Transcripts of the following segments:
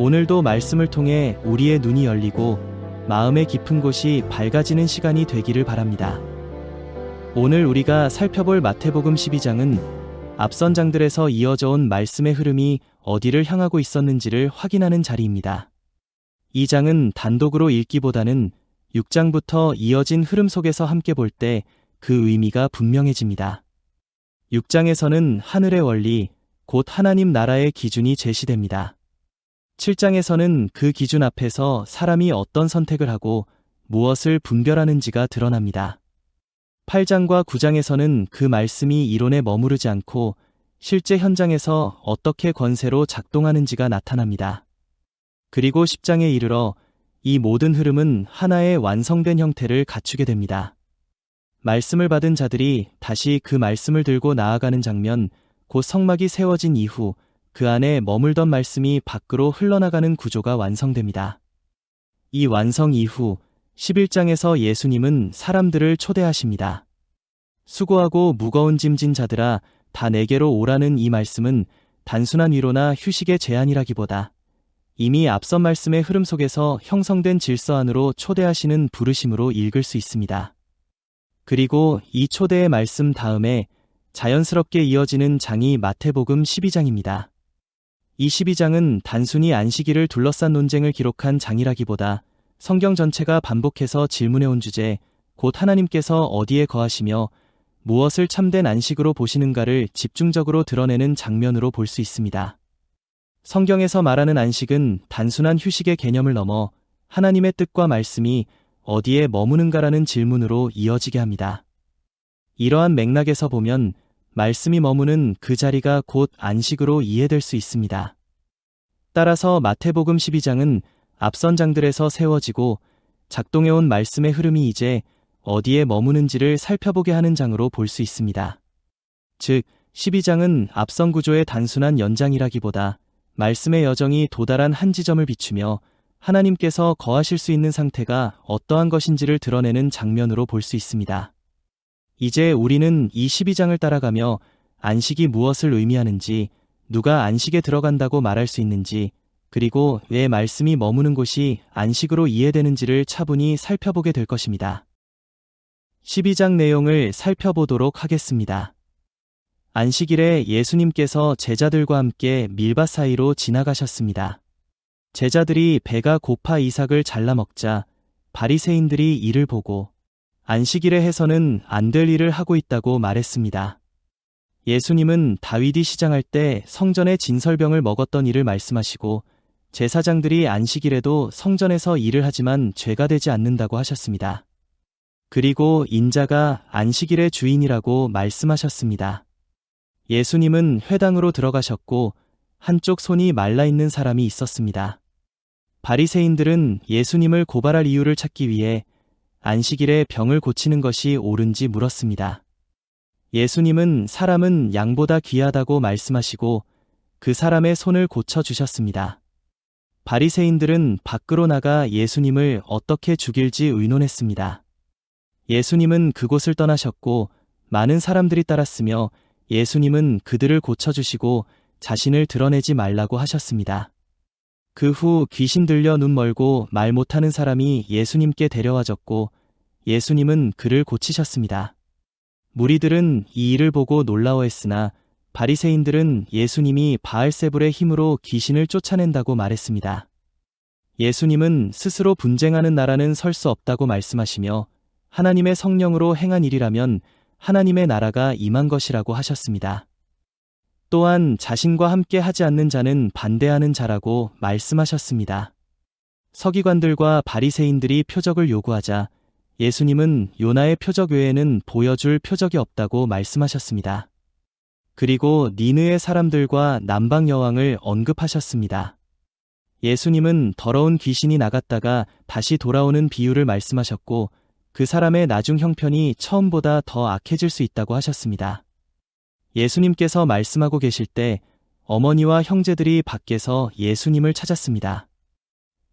오늘도 말씀을 통해 우리의 눈이 열리고 마음의 깊은 곳이 밝아지는 시간이 되기를 바랍니다. 오늘 우리가 살펴볼 마태복음 12장은 앞선 장들에서 이어져 온 말씀의 흐름이 어디를 향하고 있었는지를 확인하는 자리입니다. 이 장은 단독으로 읽기보다는 6장부터 이어진 흐름 속에서 함께 볼 때 그 의미가 분명해집니다. 6장에서는 하늘의 원리, 곧 하나님 나라의 기준이 제시됩니다. 7장에서는 그 기준 앞에서 사람이 어떤 선택을 하고 무엇을 분별하는지가 드러납니다. 8장과 9장에서는 그 말씀이 이론에 머무르지 않고 실제 현장에서 어떻게 권세로 작동하는지가 나타납니다. 그리고 10장에 이르러 이 모든 흐름은 하나의 완성된 형태를 갖추게 됩니다. 말씀을 받은 자들이 다시 그 말씀을 들고 나아가는 장면, 곧 성막이 세워진 이후 그 안에 머물던 말씀이 밖으로 흘러나가는 구조가 완성됩니다. 이 완성 이후 11장에서 예수님은 사람들을 초대하십니다. 수고하고 무거운 짐 진 자들아 다 내게로 오라는 이 말씀은 단순한 위로나 휴식의 제안이라기보다 이미 앞선 말씀의 흐름 속에서 형성된 질서 안으로 초대하시는 부르심으로 읽을 수 있습니다. 그리고 이 초대의 말씀 다음에 자연스럽게 이어지는 장이 마태복음 12장입니다. 이 12장은 단순히 안식일을 둘러싼 논쟁을 기록한 장이라기보다 성경 전체가 반복해서 질문해온 주제, 곧 하나님께서 어디에 거하시며 무엇을 참된 안식으로 보시는가를 집중적으로 드러내는 장면으로 볼 수 있습니다. 성경에서 말하는 안식은 단순한 휴식의 개념을 넘어 하나님의 뜻과 말씀이 어디에 머무는가라는 질문으로 이어지게 합니다. 이러한 맥락에서 보면 말씀이 머무는 그 자리가 곧 안식으로 이해될 수 있습니다. 따라서 마태복음 12장은 앞선 장들에서 세워지고 작동해온 말씀의 흐름이 이제 어디에 머무는지를 살펴보게 하는 장으로 볼 수 있습니다. 즉, 12장은 앞선 구조의 단순한 연장이라기보다 말씀의 여정이 도달한 한 지점을 비추며 하나님께서 거하실 수 있는 상태가 어떠한 것인지를 드러내는 장면으로 볼 수 있습니다. 이제 우리는 이 12장을 따라가며 안식이 무엇을 의미하는지, 누가 안식에 들어간다고 말할 수 있는지, 그리고 왜 말씀이 머무는 곳이 안식으로 이해되는지를 차분히 살펴보게 될 것입니다. 12장 내용을 살펴보도록 하겠습니다. 안식일에 예수님께서 제자들과 함께 밀밭 사이로 지나가셨습니다. 제자들이 배가 고파 이삭을 잘라 먹자 바리새인들이 이를 보고 안식일에 해서는 안 될 일을 하고 있다고 말했습니다. 예수님은 다윗이 시장할 때 성전의 진설병을 먹었던 일을 말씀하시고 제사장들이 안식일에도 성전에서 일을 하지만 죄가 되지 않는다고 하셨습니다. 그리고 인자가 안식일의 주인이라고 말씀하셨습니다. 예수님은 회당으로 들어가셨고 한쪽 손이 말라있는 사람이 있었습니다. 바리새인들은 예수님을 고발할 이유를 찾기 위해 안식일에 병을 고치는 것이 옳은지 물었습니다. 예수님은 사람은 양보다 귀하다고 말씀하시고 그 사람의 손을 고쳐주셨습니다. 바리새인들은 밖으로 나가 예수님을 어떻게 죽일지 의논했습니다. 예수님은 그곳을 떠나셨고 많은 사람들이 따랐으며 예수님은 그들을 고쳐주시고 자신을 드러내지 말라고 하셨습니다. 그 후 귀신 들려 눈 멀고 말 못하는 사람이 예수님께 데려와졌고 예수님은 그를 고치셨습니다. 무리들은 이 일을 보고 놀라워했으나 바리새인들은 예수님이 바알세불의 힘으로 귀신을 쫓아낸다고 말했습니다. 예수님은 스스로 분쟁하는 나라는 설 수 없다고 말씀하시며 하나님의 성령으로 행한 일이라면 하나님의 나라가 임한 것이라고 하셨습니다. 또한 자신과 함께 하지 않는 자는 반대하는 자라고 말씀하셨습니다. 서기관들과 바리새인들이 표적을 요구하자 예수님은 요나의 표적 외에는 보여줄 표적이 없다고 말씀하셨습니다. 그리고 니느의 사람들과 남방 여왕을 언급하셨습니다. 예수님은 더러운 귀신이 나갔다가 다시 돌아오는 비유를 말씀하셨고 그 사람의 나중 형편이 처음보다 더 악해질 수 있다고 하셨습니다. 예수님께서 말씀하고 계실 때 어머니와 형제들이 밖에서 예수님을 찾았습니다.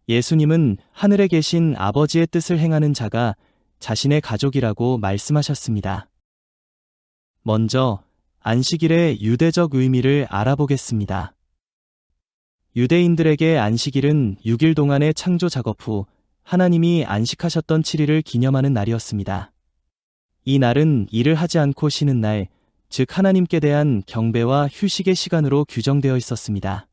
예수님은 하늘에 계신 아버지의 뜻을 행하는 자가 자신의 가족이라고 말씀하셨습니다. 먼저 안식일의 유대적 의미를 알아보겠습니다. 유대인들에게 안식일은 6일 동안의 창조 작업 후 하나님이 안식하셨던 7일을 기념하는 날이었습니다. 이 날은 일을 하지 않고 쉬는 날, 즉 하나님께 대한 경배와 휴식의 시간으로 규정되어 있었습니다.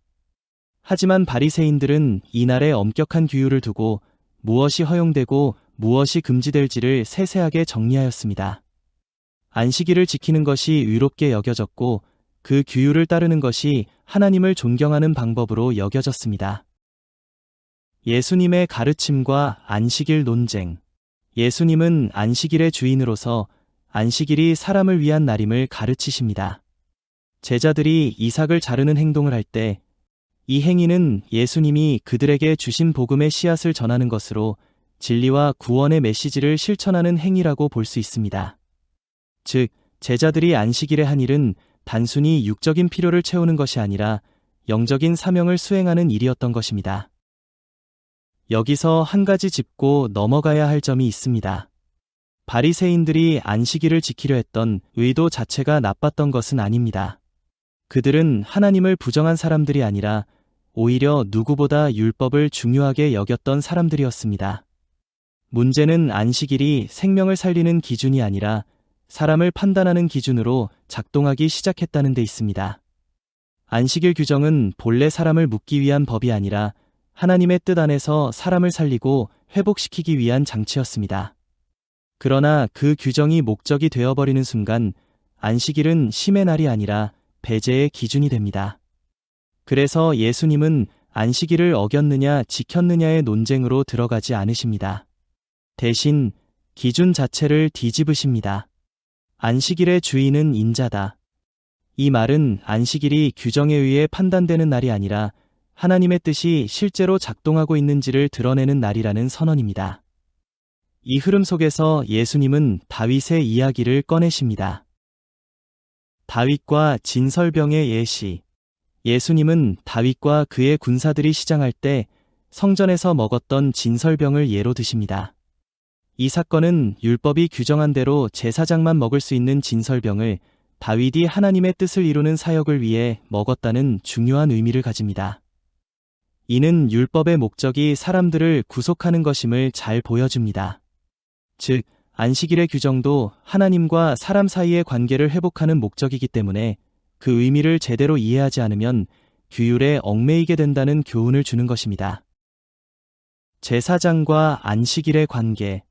하지만 바리새인들은 이 날에 엄격한 규율을 두고 무엇이 허용되고 무엇이 금지될지를 세세하게 정리하였습니다. 안식일을 지키는 것이 의롭게 여겨졌고 그 규율을 따르는 것이 하나님을 존경하는 방법으로 여겨졌습니다. 예수님의 가르침과 안식일 논쟁. 예수님은 안식일의 주인으로서 안식일이 사람을 위한 날임을 가르치십니다. 제자들이 이삭을 자르는 행동을 할 때 이 행위는 예수님이 그들에게 주신 복음의 씨앗을 전하는 것으로 진리와 구원의 메시지를 실천하는 행위라고 볼 수 있습니다. 즉, 제자들이 안식일에 한 일은 단순히 육적인 필요를 채우는 것이 아니라 영적인 사명을 수행하는 일이었던 것입니다. 여기서 한 가지 짚고 넘어가야 할 점이 있습니다. 바리새인들이 안식일을 지키려 했던 의도 자체가 나빴던 것은 아닙니다. 그들은 하나님을 부정한 사람들이 아니라 오히려 누구보다 율법을 중요하게 여겼던 사람들이었습니다. 문제는 안식일이 생명을 살리는 기준이 아니라 사람을 판단하는 기준으로 작동하기 시작했다는 데 있습니다. 안식일 규정은 본래 사람을 묶기 위한 법이 아니라 하나님의 뜻 안에서 사람을 살리고 회복시키기 위한 장치였습니다. 그러나 그 규정이 목적이 되어버리는 순간 안식일은 쉼의 날이 아니라 배제의 기준이 됩니다. 그래서 예수님은 안식일을 어겼느냐 지켰느냐의 논쟁으로 들어가지 않으십니다. 대신 기준 자체를 뒤집으십니다. 안식일의 주인은 인자다. 이 말은 안식일이 규정에 의해 판단되는 날이 아니라 하나님의 뜻이 실제로 작동하고 있는지를 드러내는 날이라는 선언입니다. 이 흐름 속에서 예수님은 다윗의 이야기를 꺼내십니다. 다윗과 진설병의 예시. 예수님은 다윗과 그의 군사들이 시장할 때 성전에서 먹었던 진설병을 예로 드십니다. 이 사건은 율법이 규정한 대로 제사장만 먹을 수 있는 진설병을 다윗이 하나님의 뜻을 이루는 사역을 위해 먹었다는 중요한 의미를 가집니다. 이는 율법의 목적이 사람들을 구속하는 것임을 잘 보여줍니다. 즉, 안식일의 규정도 하나님과 사람 사이의 관계를 회복하는 목적이기 때문에 그 의미를 제대로 이해하지 않으면 규율에 얽매이게 된다는 교훈을 주는 것입니다. 제사장과 안식일의 관계.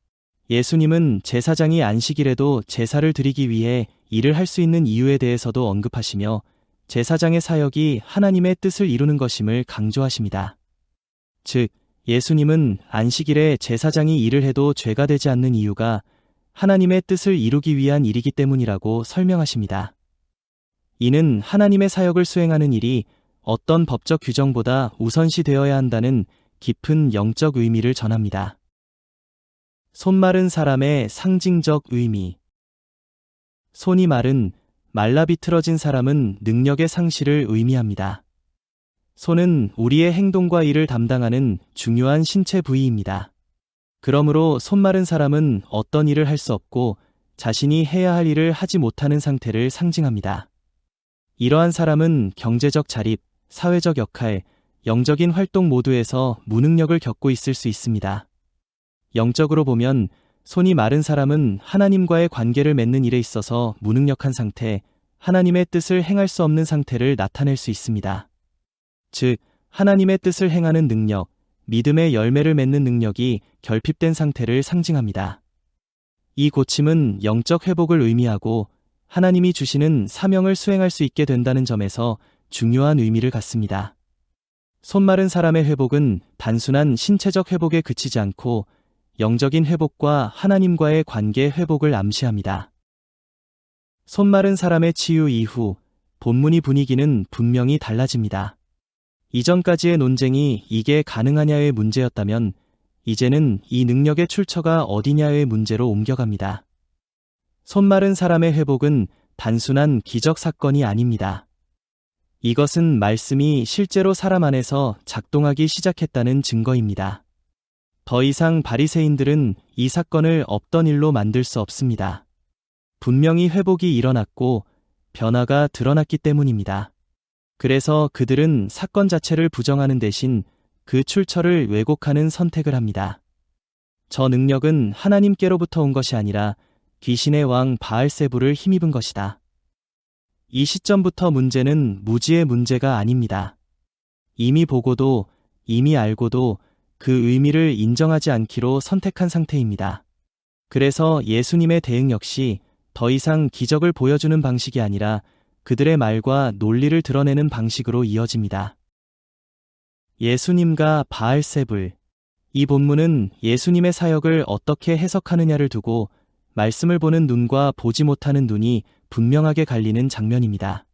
예수님은 제사장이 안식일에도 제사를 드리기 위해 일을 할 수 있는 이유에 대해서도 언급하시며 제사장의 사역이 하나님의 뜻을 이루는 것임을 강조하십니다. 즉, 예수님은 안식일에 제사장이 일을 해도 죄가 되지 않는 이유가 하나님의 뜻을 이루기 위한 일이기 때문이라고 설명하십니다. 이는 하나님의 사역을 수행하는 일이 어떤 법적 규정보다 우선시되어야 한다는 깊은 영적 의미를 전합니다. 손 마른 사람의 상징적 의미. 손이 마른, 말라 비틀어진 사람은 능력의 상실을 의미합니다. 손은 우리의 행동과 일을 담당하는 중요한 신체 부위입니다. 그러므로 손 마른 사람은 어떤 일을 할 수 없고 자신이 해야 할 일을 하지 못하는 상태를 상징합니다. 이러한 사람은 경제적 자립, 사회적 역할, 영적인 활동 모두에서 무능력을 겪고 있을 수 있습니다. 영적으로 보면 손이 마른 사람은 하나님과의 관계를 맺는 일에 있어서 무능력한 상태, 하나님의 뜻을 행할 수 없는 상태를 나타낼 수 있습니다. 즉, 하나님의 뜻을 행하는 능력, 믿음의 열매를 맺는 능력이 결핍된 상태를 상징합니다. 이 고침은 영적 회복을 의미하고 하나님이 주시는 사명을 수행할 수 있게 된다는 점에서 중요한 의미를 갖습니다. 손 마른 사람의 회복은 단순한 신체적 회복에 그치지 않고 영적인 회복과 하나님과의 관계 회복을 암시합니다. 손 마른 사람의 치유 이후 본문의 분위기는 분명히 달라집니다. 이전까지의 논쟁이 이게 가능하냐의 문제였다면 이제는 이 능력의 출처가 어디냐의 문제로 옮겨갑니다. 손 마른 사람의 회복은 단순한 기적 사건이 아닙니다. 이것은 말씀이 실제로 사람 안에서 작동하기 시작했다는 증거입니다. 더 이상 바리새인들은 이 사건을 없던 일로 만들 수 없습니다. 분명히 회복이 일어났고 변화가 드러났기 때문입니다. 그래서 그들은 사건 자체를 부정하는 대신 그 출처를 왜곡하는 선택을 합니다. 저 능력은 하나님께로부터 온 것이 아니라 귀신의 왕 바알세불을 힘입은 것이다. 이 시점부터 문제는 무지의 문제가 아닙니다. 이미 보고도 이미 알고도 그 의미를 인정하지 않기로 선택한 상태입니다. 그래서 예수님의 대응 역시 더 이상 기적을 보여주는 방식이 아니라 그들의 말과 논리를 드러내는 방식으로 이어집니다. 예수님과 바알세불. 이 본문은 예수님의 사역을 어떻게 해석하느냐를 두고 말씀을 보는 눈과 보지 못하는 눈이 분명하게 갈리는 장면입니다.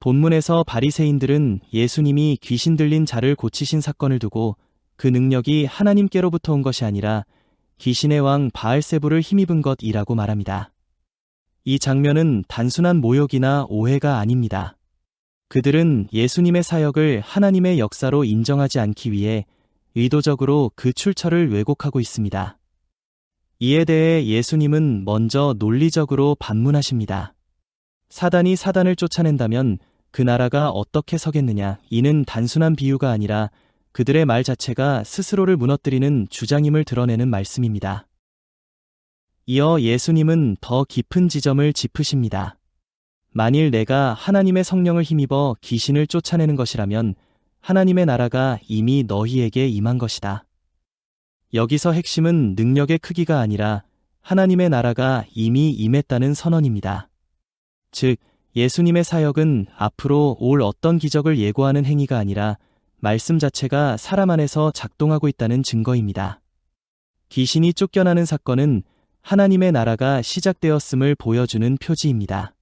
본문에서 바리새인들은 예수님이 귀신 들린 자를 고치신 사건을 두고 그 능력이 하나님께로부터 온 것이 아니라 귀신의 왕 바알세불을 힘입은 것이라고 말합니다. 이 장면은 단순한 모욕이나 오해가 아닙니다. 그들은 예수님의 사역을 하나님의 역사로 인정하지 않기 위해 의도적으로 그 출처를 왜곡하고 있습니다. 이에 대해 예수님은 먼저 논리적으로 반문하십니다. 사단이 사단을 쫓아낸다면 그 나라가 어떻게 서겠느냐. 이는 단순한 비유가 아니라 그들의 말 자체가 스스로를 무너뜨리는 주장임을 드러내는 말씀입니다. 이어 예수님은 더 깊은 지점을 짚으십니다. 만일 내가 하나님의 성령을 힘입어 귀신을 쫓아내는 것이라면 하나님의 나라가 이미 너희에게 임한 것이다. 여기서 핵심은 능력의 크기가 아니라 하나님의 나라가 이미 임했다는 선언입니다. 즉, 예수님의 사역은 앞으로 올 어떤 기적을 예고하는 행위가 아니라 말씀 자체가 사람 안에서 작동하고 있다는 증거입니다. 귀신이 쫓겨나는 사건은 하나님의 나라가 시작되었음을 보여주는 표지입니다.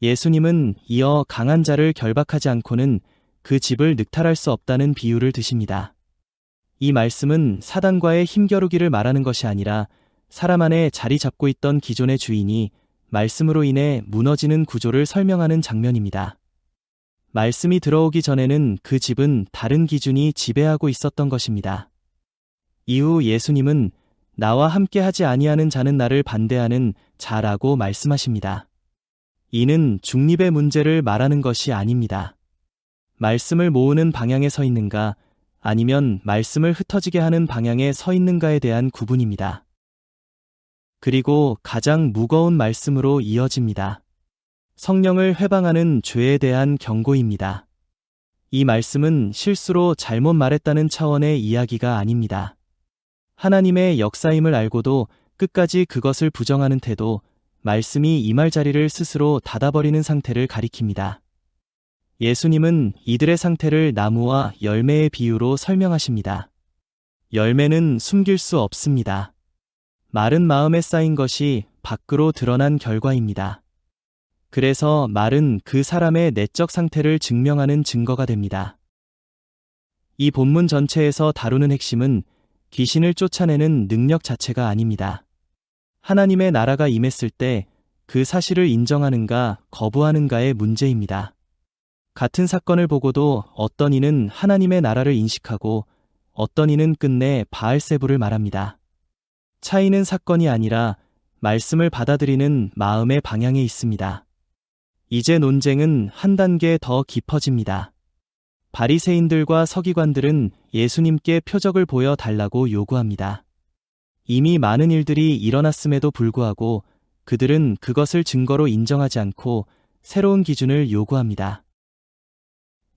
예수님은 이어 강한 자를 결박하지 않고는 그 집을 늑탈할 수 없다는 비유를 드십니다. 이 말씀은 사단과의 힘겨루기를 말하는 것이 아니라 사람 안에 자리 잡고 있던 기존의 주인이 말씀으로 인해 무너지는 구조를 설명하는 장면입니다. 말씀이 들어오기 전에는 그 집은 다른 기준이 지배하고 있었던 것입니다. 이후 예수님은 나와 함께 하지 아니하는 자는 나를 반대하는 자라고 말씀하십니다. 이는 중립의 문제를 말하는 것이 아닙니다. 말씀을 모으는 방향에 서 있는가, 아니면 말씀을 흩어지게 하는 방향에 서 있는가에 대한 구분입니다. 그리고 가장 무거운 말씀으로 이어집니다. 성령을 회방하는 죄에 대한 경고입니다. 이 말씀은 실수로 잘못 말했다는 차원의 이야기가 아닙니다. 하나님의 역사임을 알고도 끝까지 그것을 부정하는 태도, 말씀이 임할 자리를 스스로 닫아버리는 상태를 가리킵니다. 예수님은 이들의 상태를 나무와 열매의 비유로 설명하십니다. 열매는 숨길 수 없습니다. 마른 마음에 쌓인 것이 밖으로 드러난 결과입니다. 그래서 말은 그 사람의 내적 상태를 증명하는 증거가 됩니다. 이 본문 전체에서 다루는 핵심은 귀신을 쫓아내는 능력 자체가 아닙니다. 하나님의 나라가 임했을 때 그 사실을 인정하는가 거부하는가의 문제입니다. 같은 사건을 보고도 어떤 이는 하나님의 나라를 인식하고 어떤 이는 끝내 바알세불을 말합니다. 차이는 사건이 아니라 말씀을 받아들이는 마음의 방향에 있습니다. 이제 논쟁은 한 단계 더 깊어집니다. 바리새인들과 서기관들은 예수님께 표적을 보여 달라고 요구합니다. 이미 많은 일들이 일어났음에도 불구하고 그들은 그것을 증거로 인정하지 않고 새로운 기준을 요구합니다.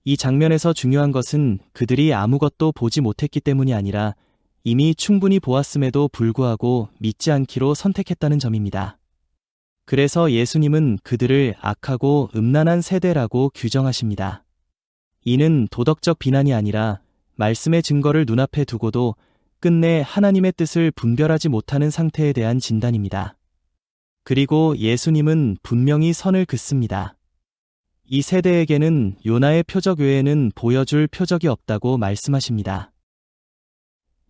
이 장면에서 중요한 것은 그들이 아무것도 보지 못했기 때문이 아니라 이미 충분히 보았음에도 불구하고 믿지 않기로 선택했다는 점입니다. 그래서 예수님은 그들을 악하고 음란한 세대라고 규정하십니다. 이는 도덕적 비난이 아니라 말씀의 증거를 눈앞에 두고도 끝내 하나님의 뜻을 분별하지 못하는 상태에 대한 진단입니다. 그리고 예수님은 분명히 선을 긋습니다. 이 세대에게는 요나의 표적 외에는 보여줄 표적이 없다고 말씀하십니다.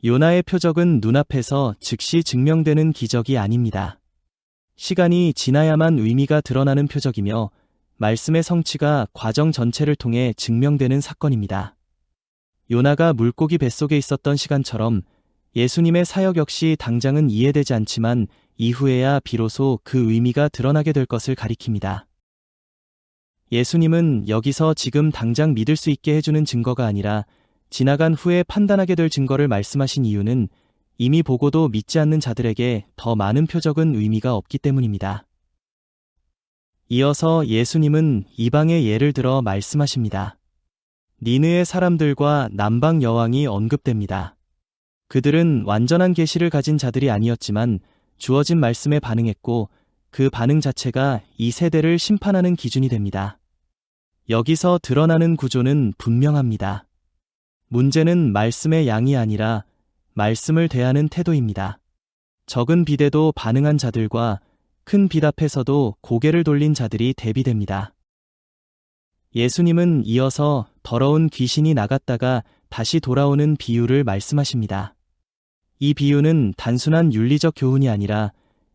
요나의 표적은 눈앞에서 즉시 증명되는 기적이 아닙니다. 시간이 지나야만 의미가 드러나는 표적이며 말씀의 성취가 과정 전체를 통해 증명되는 사건입니다. 요나가 물고기 뱃속에 있었던 시간처럼 예수님의 사역 역시 당장은 이해되지 않지만 이후에야 비로소 그 의미가 드러나게 될 것을 가리킵니다. 예수님은 여기서 지금 당장 믿을 수 있게 해주는 증거가 아니라 지나간 후에 판단하게 될 증거를 말씀하신 이유는 이미 보고도 믿지 않는 자들에게 더 많은 표적은 의미가 없기 때문입니다. 이어서 예수님은 이방의 예를 들어 말씀하십니다. 니느의 사람들과 남방 여왕이 언급됩니다. 그들은 완전한 계시를 가진 자들이 아니었지만 주어진 말씀에 반응했고 그 반응 자체가 이 세대를 심판하는 기준이 됩니다. 여기서 드러나는 구조는 분명합니다. 문제는 말씀의 양이 아니라 말씀을 대하는 태도입니다. 적은 비대도 반응한 자들과 큰 빛 앞에서도 고개를 돌린 자들이 대비됩니다. 예수님은 이어서 더러운 귀신이 나갔다가 다시 돌아오는 비유를 말씀하십니다. 이 비유는 단순한 윤리적 교훈이 아니라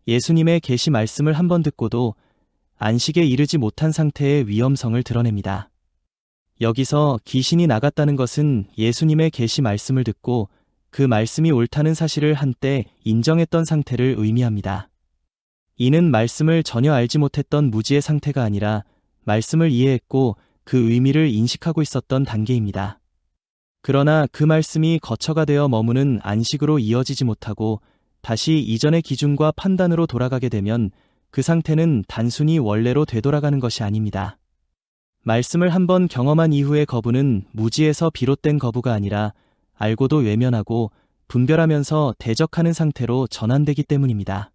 예수님의 계시 말씀을 한번 듣고도 안식에 이르지 못한 상태의 위험성을 드러냅니다. 여기서 귀신이 나갔다는 것은 예수님의 계시 말씀을 듣고 그 말씀이 옳다는 사실을 한때 인정했던 상태를 의미합니다. 이는 말씀을 전혀 알지 못했던 무지의 상태가 아니라 말씀을 이해했고 그 의미를 인식하고 있었던 단계입니다. 그러나 그 말씀이 거처가 되어 머무는 안식으로 이어지지 못하고 다시 이전의 기준과 판단으로 돌아가게 되면 그 상태는 단순히 원래로 되돌아가는 것이 아닙니다. 말씀을 한번 경험한 이후의 거부는 무지에서 비롯된 거부가 아니라 알고도 외면하고 분별하면서 대적하는 상태로 전환되기 때문입니다.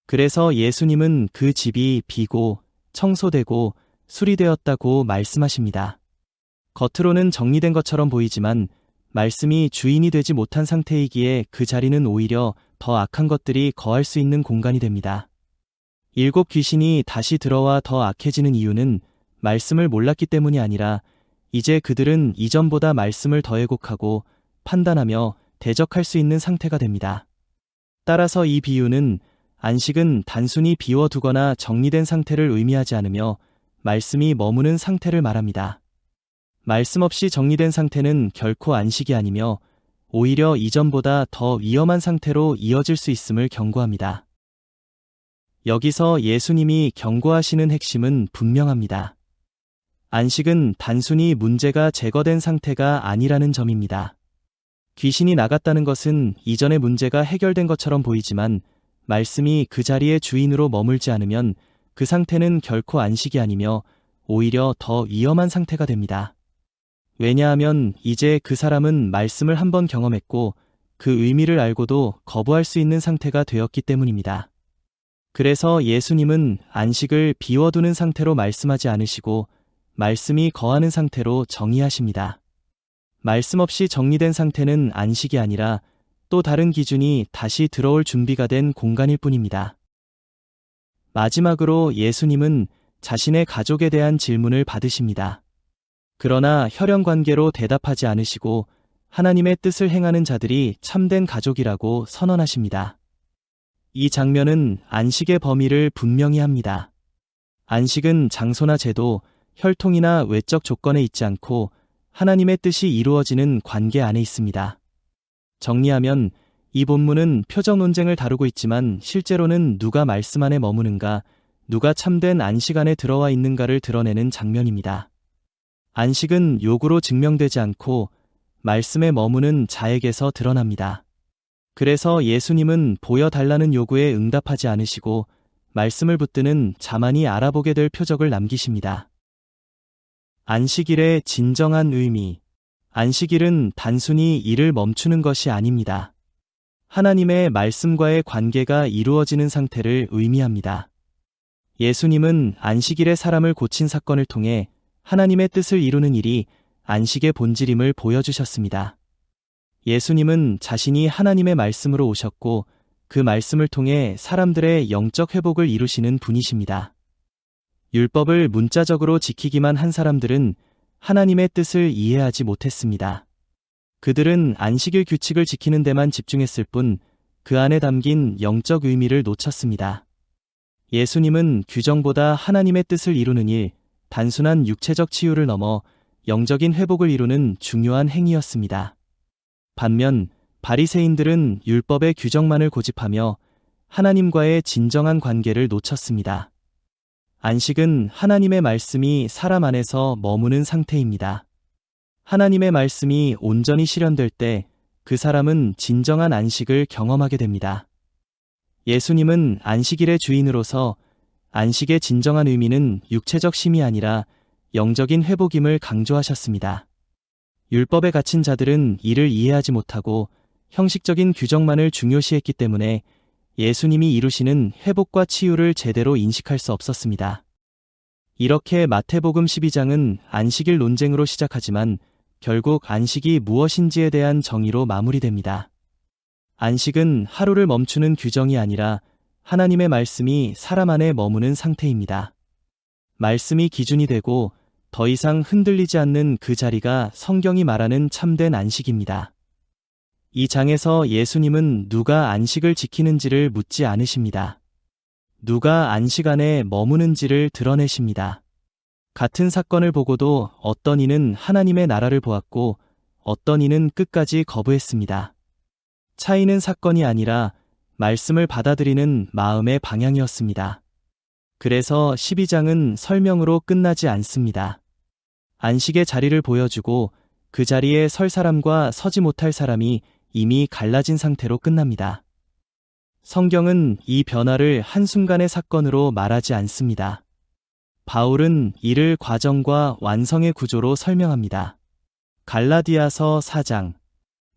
그래서 예수님은 그 집이 비고 청소되고 수리되었다고 말씀하십니다. 겉으로는 정리된 것처럼 보이지만 말씀이 주인이 되지 못한 상태이기에 그 자리는 오히려 더 악한 것들이 거할 수 있는 공간이 됩니다. 7 귀신이 다시 들어와 더 악해지는 이유는 말씀을 몰랐기 때문이 아니라 이제 그들은 이전보다 말씀을 더 왜곡하고 판단하며 대적할 수 있는 상태가 됩니다. 따라서 이 비유는 안식은 단순히 비워두거나 정리된 상태를 의미하지 않으며 말씀이 머무는 상태를 말합니다. 말씀 없이 정리된 상태는 결코 안식이 아니며 오히려 이전보다 더 위험한 상태로 이어질 수 있음을 경고합니다. 여기서 예수님이 경고하시는 핵심은 분명합니다. 안식은 단순히 문제가 제거된 상태가 아니라는 점입니다. 귀신이 나갔다는 것은 이전의 문제가 해결된 것처럼 보이지만 말씀이 그 자리의 주인으로 머물지 않으면 그 상태는 결코 안식이 아니며 오히려 더 위험한 상태가 됩니다. 왜냐하면 이제 그 사람은 말씀을 한번 경험했고 그 의미를 알고도 거부할 수 있는 상태가 되었기 때문입니다. 그래서 예수님은 안식을 비워두는 상태로 말씀하지 않으시고 말씀이 거하는 상태로 정의하십니다. 말씀 없이 정리된 상태는 안식이 아니라 또 다른 기준이 다시 들어올 준비가 된 공간일 뿐입니다. 마지막으로 예수님은 자신의 가족에 대한 질문을 받으십니다. 그러나 혈연 관계로 대답하지 않으시고 하나님의 뜻을 행하는 자들이 참된 가족이라고 선언하십니다. 이 장면은 안식의 범위를 분명히 합니다. 안식은 장소나 제도, 혈통이나 외적 조건에 있지 않고 하나님의 뜻이 이루어지는 관계 안에 있습니다. 정리하면 이 본문은 표적 논쟁을 다루고 있지만 실제로는 누가 말씀 안에 머무는가, 누가 참된 안식 안에 들어와 있는가를 드러내는 장면입니다. 안식은 요구로 증명되지 않고 말씀에 머무는 자에게서 드러납니다. 그래서 예수님은 보여달라는 요구에 응답하지 않으시고 말씀을 붙드는 자만이 알아보게 될 표적을 남기십니다. 안식일의 진정한 의미. 안식일은 단순히 일을 멈추는 것이 아닙니다. 하나님의 말씀과의 관계가 이루어지는 상태를 의미합니다. 예수님은 안식일에 사람을 고친 사건을 통해 하나님의 뜻을 이루는 일이 안식의 본질임을 보여주셨습니다. 예수님은 자신이 하나님의 말씀으로 오셨고 그 말씀을 통해 사람들의 영적 회복을 이루시는 분이십니다. 율법을 문자적으로 지키기만 한 사람들은 하나님의 뜻을 이해하지 못했습니다. 그들은 안식일 규칙을 지키는 데만 집중했을 뿐 그 안에 담긴 영적 의미를 놓쳤습니다. 예수님은 규정보다 하나님의 뜻을 이루는 일, 단순한 육체적 치유를 넘어 영적인 회복을 이루는 중요한 행위였습니다. 반면 바리새인들은 율법의 규정만을 고집하며 하나님과의 진정한 관계를 놓쳤습니다. 안식은 하나님의 말씀이 사람 안에서 머무는 상태입니다. 하나님의 말씀이 온전히 실현될 때 그 사람은 진정한 안식을 경험하게 됩니다. 예수님은 안식일의 주인으로서 안식의 진정한 의미는 육체적 쉼이 아니라 영적인 회복임을 강조하셨습니다. 율법에 갇힌 자들은 이를 이해하지 못하고 형식적인 규정만을 중요시했기 때문에 예수님이 이루시는 회복과 치유를 제대로 인식할 수 없었습니다. 이렇게 마태복음 12장은 안식일 논쟁으로 시작하지만 결국 안식이 무엇인지에 대한 정의로 마무리됩니다. 안식은 하루를 멈추는 규정이 아니라 하나님의 말씀이 사람 안에 머무는 상태입니다. 말씀이 기준이 되고 더 이상 흔들리지 않는 그 자리가 성경이 말하는 참된 안식입니다. 이 장에서 예수님은 누가 안식을 지키는지를 묻지 않으십니다. 누가 안식 안에 머무는지를 드러내십니다. 같은 사건을 보고도 어떤 이는 하나님의 나라를 보았고 어떤 이는 끝까지 거부했습니다. 차이는 사건이 아니라 말씀을 받아들이는 마음의 방향이었습니다. 그래서 12장은 설명으로 끝나지 않습니다. 안식의 자리를 보여주고 그 자리에 설 사람과 서지 못할 사람이 이미 갈라진 상태로 끝납니다. 성경은 이 변화를 한순간의 사건으로 말하지 않습니다. 바울은 이를 과정과 완성의 구조로 설명합니다. 갈라디아서 4장.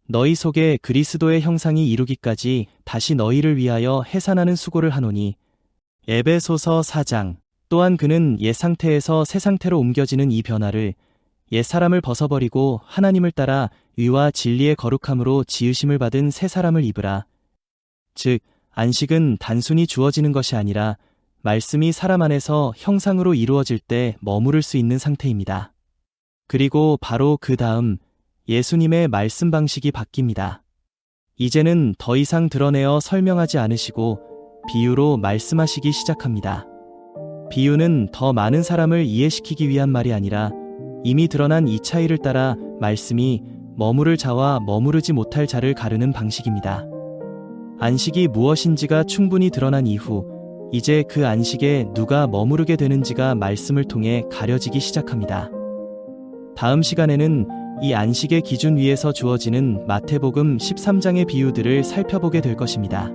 너희 속에 그리스도의 형상이 이루기까지 다시 너희를 위하여 해산하는 수고를 하노니. 에베소서 4장. 또한 그는 옛 상태에서 새 상태로 옮겨지는 이 변화를 옛 사람을 벗어버리고 하나님을 따라 의와 진리의 거룩함으로 지으심을 받은 새 사람을 입으라. 즉, 안식은 단순히 주어지는 것이 아니라 말씀이 사람 안에서 형상으로 이루어질 때 머무를 수 있는 상태입니다. 그리고 바로 그 다음 예수님의 말씀 방식이 바뀝니다. 이제는 더 이상 드러내어 설명하지 않으시고 비유로 말씀하시기 시작합니다. 비유는 더 많은 사람을 이해시키기 위한 말이 아니라 이미 드러난 이 차이를 따라 말씀이 머무를 자와 머무르지 못할 자를 가르는 방식입니다. 안식이 무엇인지가 충분히 드러난 이후 이제 그 안식에 누가 머무르게 되는지가 말씀을 통해 가려지기 시작합니다. 다음 시간에는 이 안식의 기준 위에서 주어지는 마태복음 13장의 비유들을 살펴보게 될 것입니다.